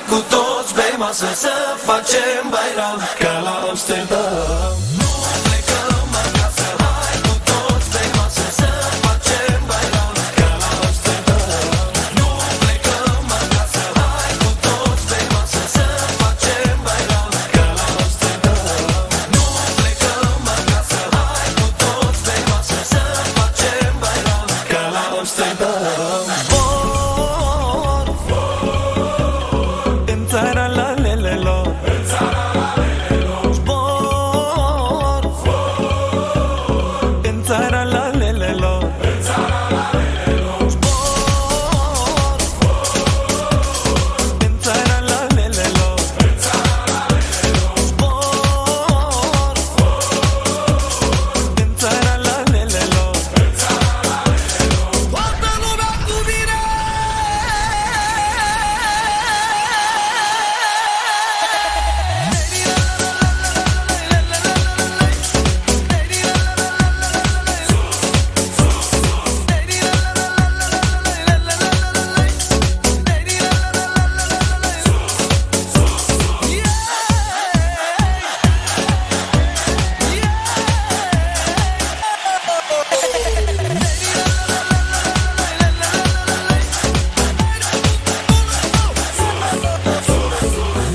cu toți pe masă să facem bairam ca la Amsterdam. Nu plecăm acasă, hai cu toți pe masă să facem bairam ca la Amsterdam. Nu plecăm acasă, hai cu toți pe masă să facem bairam ca la Amsterdam. Nu plecăm acasă, hai cu toți pe masă să facem bairam ca la Amsterdam. Hai cu toți pe masă să facem bairam ca la Amsterdam.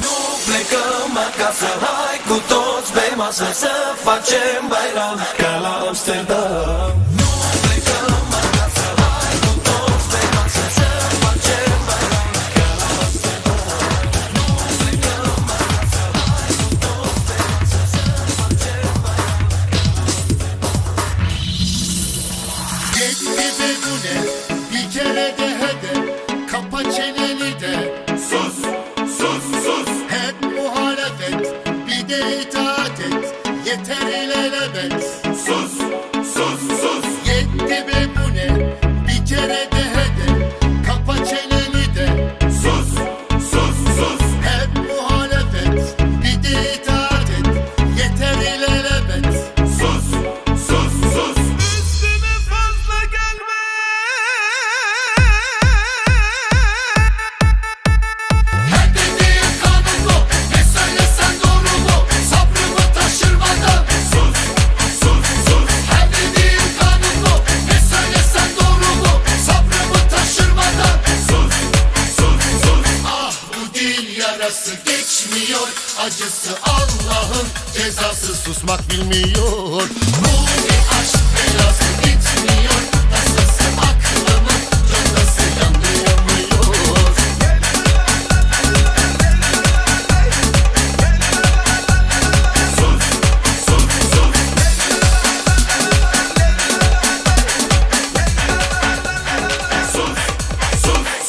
Nu plecăm acasă, hai cu toți pe masă să facem bairam ca la Amsterdam. Nu plecăm acasă, hai cu toți pe masă să facem bairam ca la Amsterdam. Yetti be bune, bir kere de hede, kapa çeneni de. Sus, sus, sus. Hep muhalefet, bir de itaat et, yeter ilelebet. Sus, sus, sus. Yetti be bune, bir kere de hede, kapa çeneni de. Sus, sus, sus. Hep muhalefet, bir de itaat et, yeter ilelebet. Sus, sus, sus. Üstüme fazla gelme. Her dediğin kanun bu, ne söylesen doğru bu, sabrımı taşırmadan. Sus, sus, sus. Her dediğin kanun bu, ne söylesen doğru bu, sabrımı taşırmadan. Sus, sus, sus. Ah bu dil yarası geçmiyor, acısı Allah'ın cezası susmak bilmiyor. Bu bir aşk belası bitmiyor, tasası aklımın candası yandı yanmıyor. Sus, sus, sus. Sus,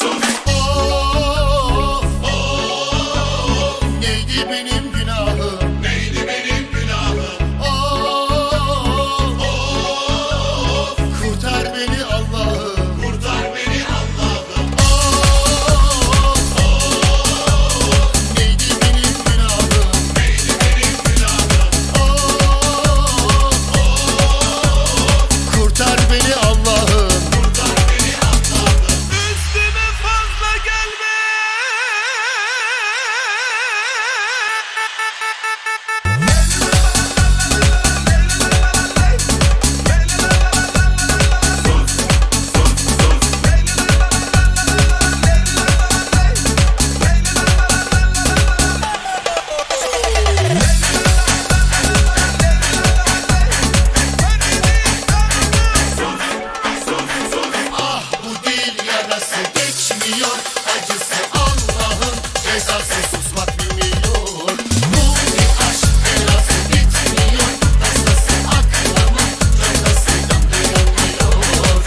sus, sus. Of of neydi benim günahım? Neydi benim günahım? Of of kurtar beni Allah'ım. Kurtar beni Allah'ım. Of of neydi benim günahım? Neydi benim günahım? Of of kurtar beni Allah'ım. Kurtar beni Allah'ım. Üstüme fazla gelme. Ah bu dil yarası geçmiyor, acısı Allah'ın cezası susmak bilmiyor. Bu bir aşk belası bitmiyor, tasası aklımın candası yandı yanmıyor.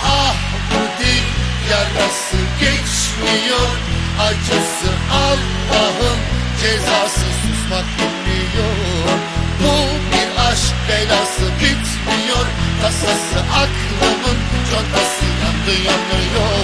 Ah bu dil yarası geçmiyor, acısı Allah'ın cezası susmak bilmiyor. Bu bir aşk belası bitmiyor, tasası aklımın contası yandı yanıyor.